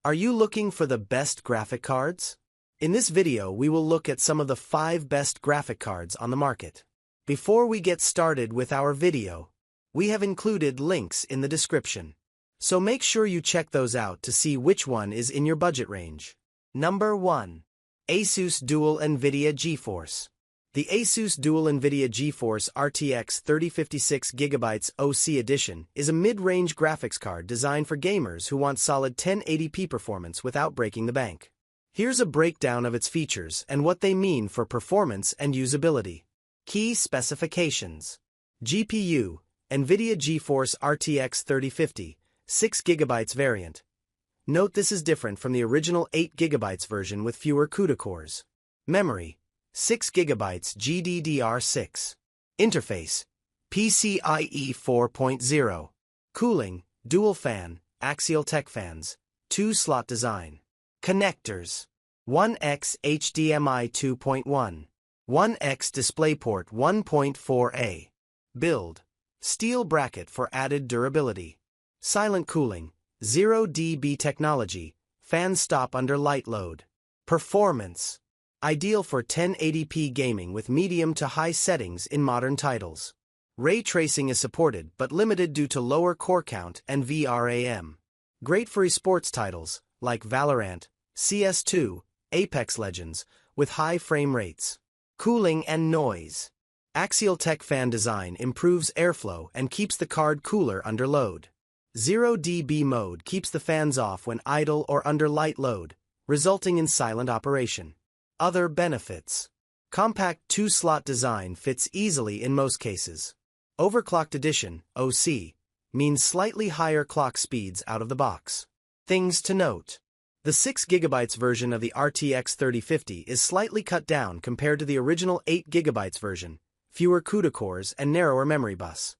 Are you looking for the best graphic cards? In this video, we will look at some of the 5 best graphic cards on the market. Before we get started with our video, we have included links in the description. So make sure you check those out to see which one is in your budget range. Number 1. ASUS Dual NVIDIA GeForce. The ASUS Dual NVIDIA GeForce RTX 3056 GB OC Edition is a mid-range graphics card designed for gamers who want solid 1080p performance without breaking the bank. Here's a breakdown of its features and what they mean for performance and usability. Key specifications. GPU, NVIDIA GeForce RTX 3050, 6GB variant. Note this is different from the original 8GB version with fewer CUDA cores. Memory, 6GB GDDR6. Interface, PCIe 4.0. Cooling, dual fan, axial tech fans, 2-slot design. Connectors, 1x HDMI 2.1, 1x DisplayPort 1.4a. Build, steel bracket for added durability. Silent cooling, 0 dB technology, fan stop under light load. Performance, ideal for 1080p gaming with medium to high settings in modern titles. Ray tracing is supported but limited due to lower core count and VRAM. Great for esports titles like Valorant, CS2, Apex Legends, with high frame rates. Cooling and noise. Axial tech fan design improves airflow and keeps the card cooler under load. 0 dB mode keeps the fans off when idle or under light load, resulting in silent operation. Other benefits. Compact 2-slot design fits easily in most cases. Overclocked edition, OC, means slightly higher clock speeds out of the box. Things to note. The 6GB version of the RTX 3050 is slightly cut down compared to the original 8GB version, fewer CUDA cores and narrower memory bus.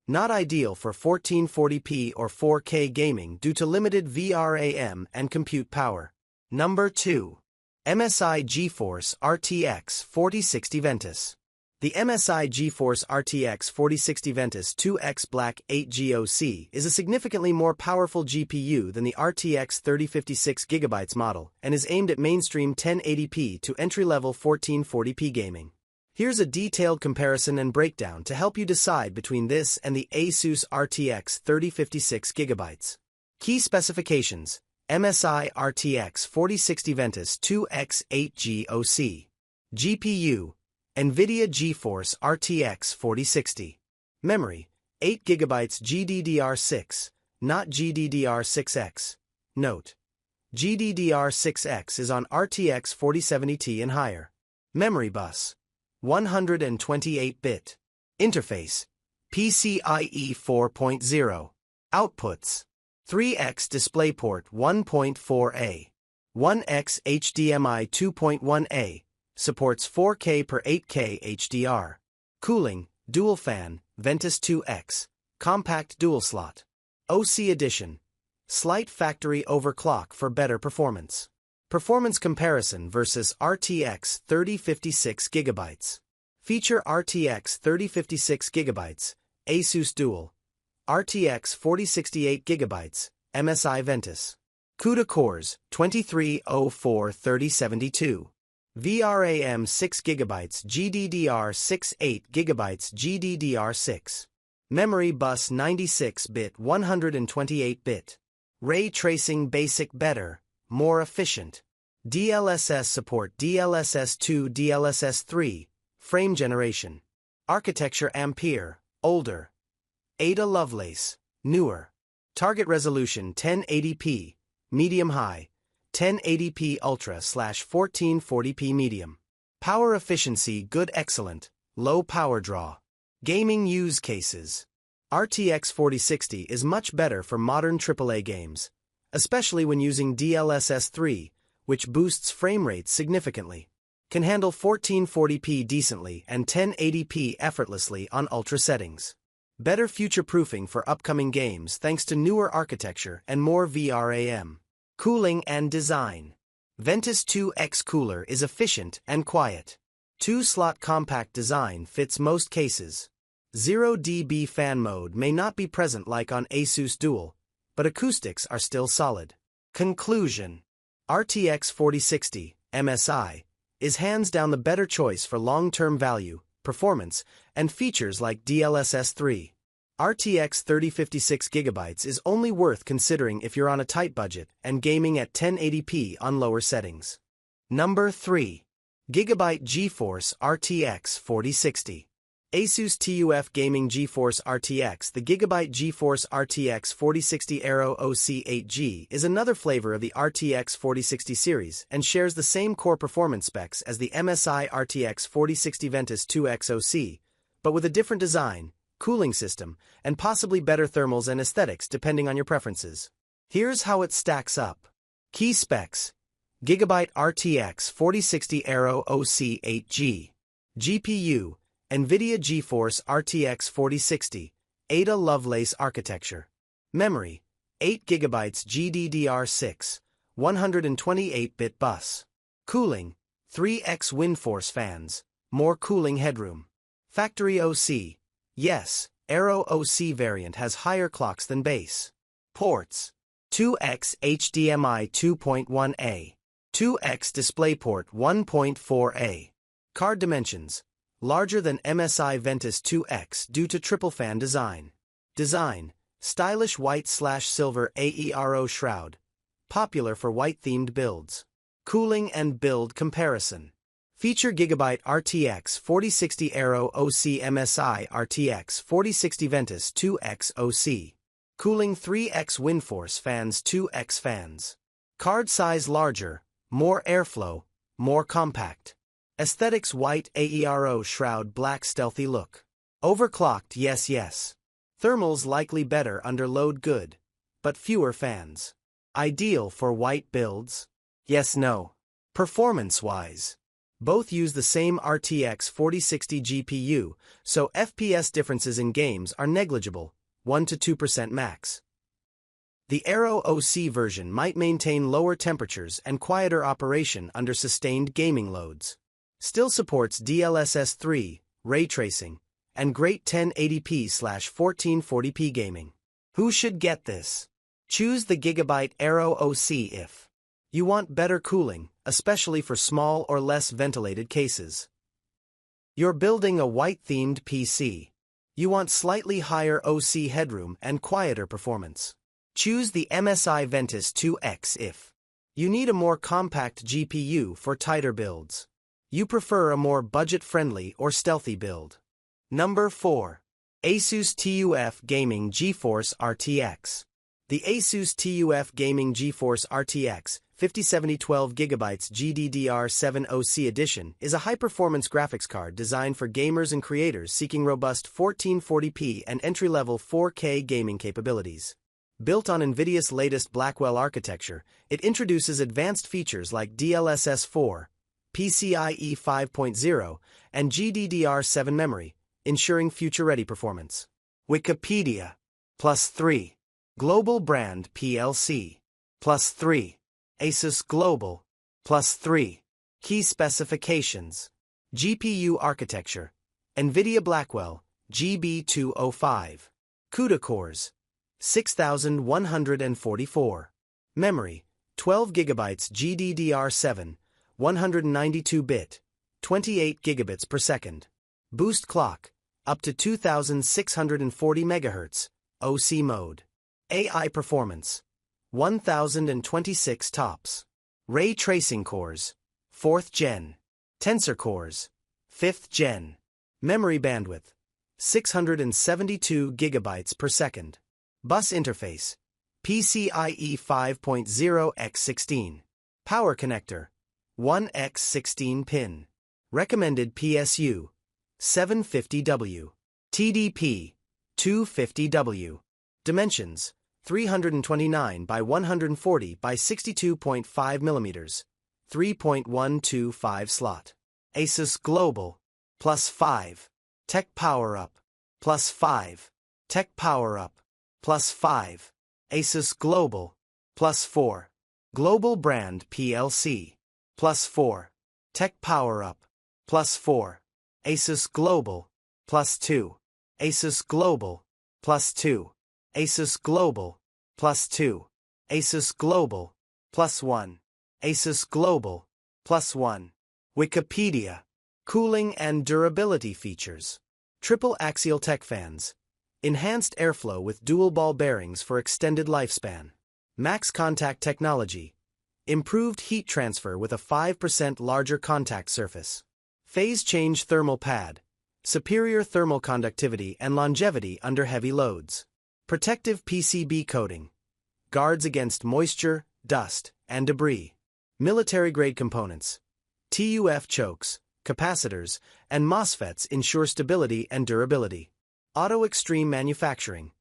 Not ideal for 1440p or 4K gaming due to limited VRAM and compute power. Number 2. MSI GeForce RTX 4060 Ventus. The MSI GeForce RTX 4060 Ventus 2X Black 8 GOC is a significantly more powerful GPU than the RTX 3056 GB model and is aimed at mainstream 1080p to entry-level 1440p gaming. Here's a detailed comparison and breakdown to help you decide between this and the ASUS RTX 3056 GB. Key specifications. MSI RTX 4060 Ventus 2X 8 GOC. GPU, NVIDIA GeForce RTX 4060. Memory, 8GB GDDR6, not GDDR6X. Note: GDDR6X is on RTX 4070 and higher. Memory bus, 128-bit. Interface, PCIe 4.0. Outputs, 3x DisplayPort 1.4a, 1x HDMI 2.1a, supports 4K per 8K HDR. Cooling, dual fan, Ventus 2X, compact dual slot. OC Edition, slight factory overclock for better performance. Performance comparison versus RTX 3056 GB. Feature RTX 3056 GB, ASUS Dual, RTX 4068 GB, MSI Ventus. CUDA cores, 2304-3072. VRAM 6GB GDDR6 8GB GDDR6. Memory bus 96-bit 128-bit. Ray tracing basic better, more efficient. DLSS support DLSS 2 DLSS 3, frame generation. Architecture Ampere, older. Ada Lovelace, newer. Target resolution 1080p, medium-high, 1080p ultra/1440p medium. Power efficiency good excellent, low power draw. Gaming use cases. RTX 4060 is much better for modern AAA games, especially when using DLSS 3, which boosts frame rates significantly. Can handle 1440p decently and 1080p effortlessly on ultra settings. Better future-proofing for upcoming games thanks to newer architecture and more VRAM. Cooling and design. Ventus 2X cooler is efficient and quiet. 2-slot compact design fits most cases. 0 dB fan mode may not be present like on ASUS Dual, but acoustics are still solid. Conclusion: RTX 4060, MSI, is hands down the better choice for long-term value, performance, and features like DLSS 3. RTX 3056 GB is only worth considering if you're on a tight budget and gaming at 1080p on lower settings. Number 3. GIGABYTE GeForce RTX 4060. ASUS TUF Gaming GeForce RTX. The GIGABYTE GeForce RTX 4060 Aero OC8G is another flavor of the RTX 4060 series and shares the same core performance specs as the MSI RTX 4060 Ventus 2X OC, but with a different design, cooling system, and possibly better thermals and aesthetics depending on your preferences. Here's how it stacks up. Key specs: GIGABYTE RTX 4060 Aero OC8G. GPU: NVIDIA GeForce RTX 4060, Ada Lovelace architecture. Memory: 8 GB GDDR6, 128-bit bus. Cooling: 3x WindForce fans, more cooling headroom. Factory OC: yes, Aero OC variant has higher clocks than base. Ports: 2x HDMI 2.1a, 2x DisplayPort 1.4a. Card dimensions: larger than MSI Ventus 2X due to triple fan design. Design: stylish white/silver AERO shroud, popular for white-themed builds. Cooling and build comparison. Feature: GIGABYTE RTX 4060 Aero OC MSI RTX 4060 Ventus 2X OC. Cooling: 3x WindForce fans 2x fans. Card size larger, more airflow, more compact. Aesthetics: white AERO shroud, black stealthy look. Overclocked: yes. Thermals likely better under load, good, but fewer fans. Ideal for white builds? Yes, no. Performance-wise, both use the same RTX 4060 GPU, so FPS differences in games are negligible, 1 to 2% max. The Aero OC version might maintain lower temperatures and quieter operation under sustained gaming loads. Still supports DLSS 3, ray tracing, and great 1080p/1440p gaming. Who should get this? Choose the GIGABYTE Aero OC if you want better cooling, especially for small or less ventilated cases. You're building a white-themed PC. You want slightly higher OC headroom and quieter performance. Choose the MSI Ventus 2X if you need a more compact GPU for tighter builds. You prefer a more budget-friendly or stealthy build. Number 4. ASUS TUF Gaming GeForce RTX. The ASUS TUF Gaming GeForce RTX 5070 12GB GDDR7 OC Edition is a high-performance graphics card designed for gamers and creators seeking robust 1440p and entry-level 4K gaming capabilities. Built on NVIDIA's latest Blackwell architecture, it introduces advanced features like DLSS 4, PCIe 5.0, and GDDR7 memory, ensuring future-ready performance. Wikipedia. +3. Global Brand plc. +3. ASUS Global. +3. Key specifications. GPU architecture: NVIDIA Blackwell, GB205. CUDA cores: 6144. Memory: 12 GB GDDR7, 192-bit, 28 gigabits per second. Boost clock: up to 2640 MHz, OC mode. AI performance: 1026 TOPS. Ray tracing cores: 4th gen. Tensor cores: 5th gen. Memory bandwidth: 672 GB per second. Bus interface: PCIe 5.0 x 16. Power connector: 1x16 pin. Recommended PSU: 750W. TDP: 250W. Dimensions: 329 by 140 by 62.5 mm, 3.125 slot. ASUS Global. +5. Tech Power Up. +5. Tech Power Up. +5. ASUS Global. +4. Global Brand plc. +4. Tech Power Up. +4. ASUS Global. +2. ASUS Global. +2. ASUS Global. +2. ASUS Global. +1. ASUS Global, +1. Wikipedia. Cooling and durability features. Triple axial tech fans. Enhanced airflow with dual ball bearings for extended lifespan. Max contact technology. Improved heat transfer with a 5% larger contact surface. Phase change thermal pad. Superior thermal conductivity and longevity under heavy loads. Protective PCB coating. Guards against moisture, dust, and debris. Military-grade components. TUF chokes, capacitors, and MOSFETs ensure stability and durability. Auto Extreme Manufacturing.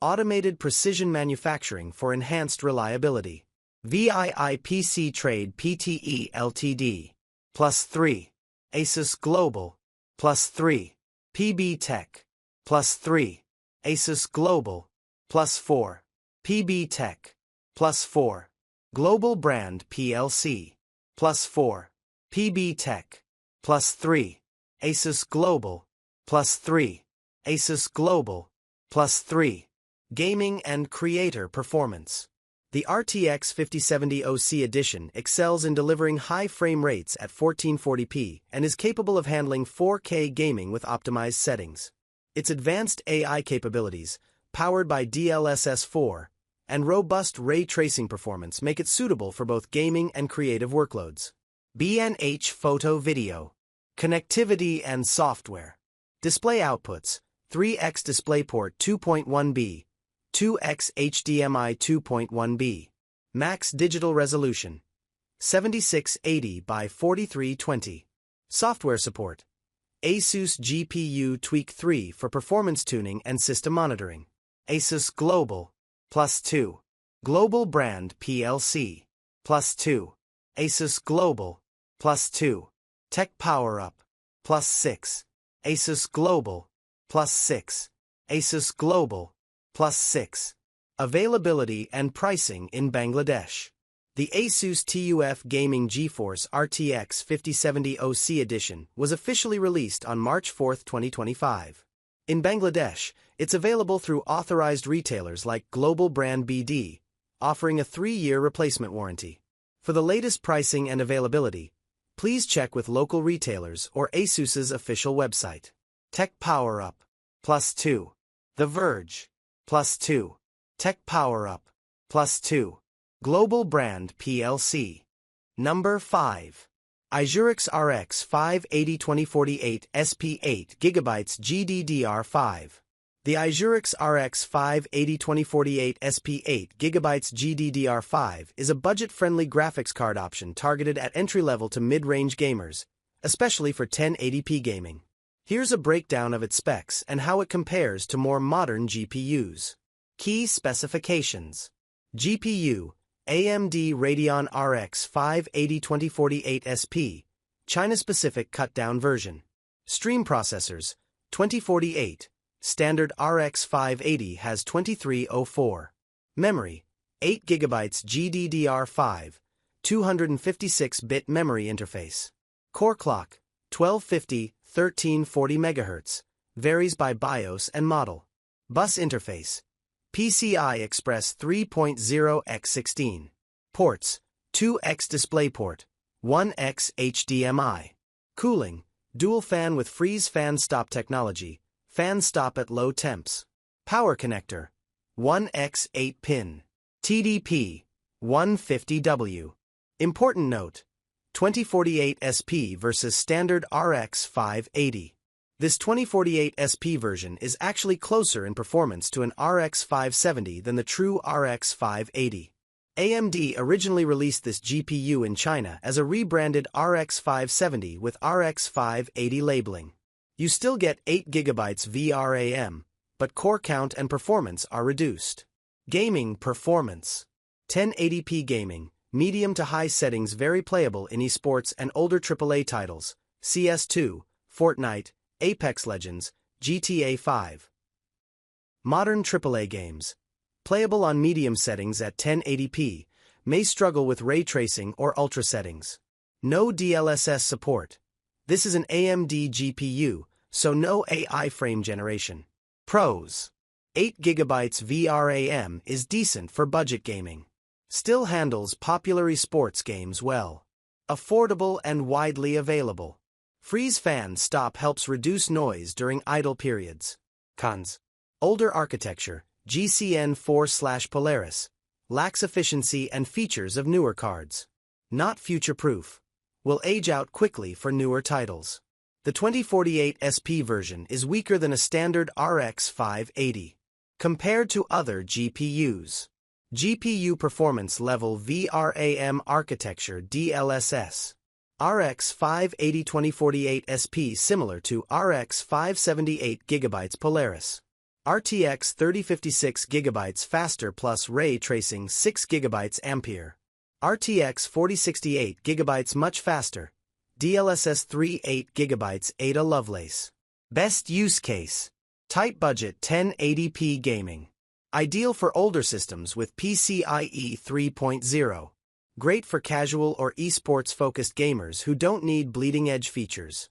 Automated precision manufacturing for enhanced reliability. VIIPC Trade Pte Ltd. +3. ASUS Global. +3. PB Tech. +3. ASUS Global. +4. PB Tech. +4. Global Brand plc. +4. PB Tech. +3. ASUS Global. +3. ASUS Global. +3. Gaming and Creator Performance. The RTX 5070 OC Edition excels in delivering high frame rates at 1440p and is capable of handling 4K gaming with optimized settings. Its advanced AI capabilities, powered by DLSS 4, and robust ray tracing performance make it suitable for both gaming and creative workloads. B&H Photo Video. Connectivity and Software. Display outputs: 3x DisplayPort 2.1b, 2x HDMI 2.1b. Max digital resolution: 7680 by 4320. Software support: ASUS GPU Tweak 3 for performance tuning and system monitoring. ASUS Global. +2. Global Brand plc. +2. ASUS Global. +2. Tech Power Up. +6. ASUS Global. +6. ASUS Global. +6. Availability and pricing in Bangladesh. The ASUS TUF Gaming GeForce RTX 5070 OC Edition was officially released on March 4, 2025. In Bangladesh, it's available through authorized retailers like Global Brand BD, offering a 3-year replacement warranty. For the latest pricing and availability, please check with local retailers or ASUS's official website. Tech Power Up. +2. The Verge. +2. Tech Power Up. +2. Global Brand plc. Number 5. AISURIX RX 580-2048 SP8 GB GDDR5. The AISURIX RX 580-2048 SP8 GB GDDR5 is a budget-friendly graphics card option targeted at entry-level to mid-range gamers, especially for 1080p gaming. Here's a breakdown of its specs and how it compares to more modern GPUs. Key specifications. GPU: AMD Radeon RX 580-2048 SP, China-specific cut-down version. Stream processors: 2048. Standard RX 580 has 2304. Memory: 8 GB GDDR5, 256-bit memory interface. Core clock: 1250, 1340 MHz, varies by BIOS and model. Bus interface: PCI Express 3.0x16. Ports: 2x DisplayPort, 1x HDMI. Cooling: dual fan with freeze fan stop technology, fan stop at low temps. Power connector: 1x 8-pin. TDP: 150W. Important note: 2048 SP versus standard RX 580. This 2048 SP version is actually closer in performance to an RX 570 than the true RX 580. AMD originally released this GPU in China as a rebranded RX 570 with RX 580 labeling. You still get 8 GB VRAM, but core count and performance are reduced. Gaming performance: 1080p gaming, medium to high settings, very playable in esports and older AAA titles, CS2, Fortnite, Apex Legends, GTA 5. Modern AAA games, playable on medium settings at 1080p, may struggle with ray tracing or ultra settings. No DLSS support. This is an AMD GPU, so no AI frame generation. Pros: 8 GB VRAM is decent for budget gaming. Still handles popular esports games well. Affordable and widely available. Freeze fan stop helps reduce noise during idle periods. Cons. Older architecture, GCN4/Polaris. Lacks efficiency and features of newer cards. Not future-proof. Will age out quickly for newer titles. The 2048 SP version is weaker than a standard RX 580. Compared to other GPUs. GPU performance level VRAM architecture DLSS. RX 580 2048 SP similar to RX 578 GB Polaris. RTX 3056 GB faster plus ray tracing 6 GB Ampere. RTX 4068 GB much faster. DLSS 3 8 GB Ada Lovelace. Best use case. Tight budget 1080p gaming. Ideal for older systems with PCIe 3.0. Great for casual or esports-focused gamers who don't need bleeding-edge features.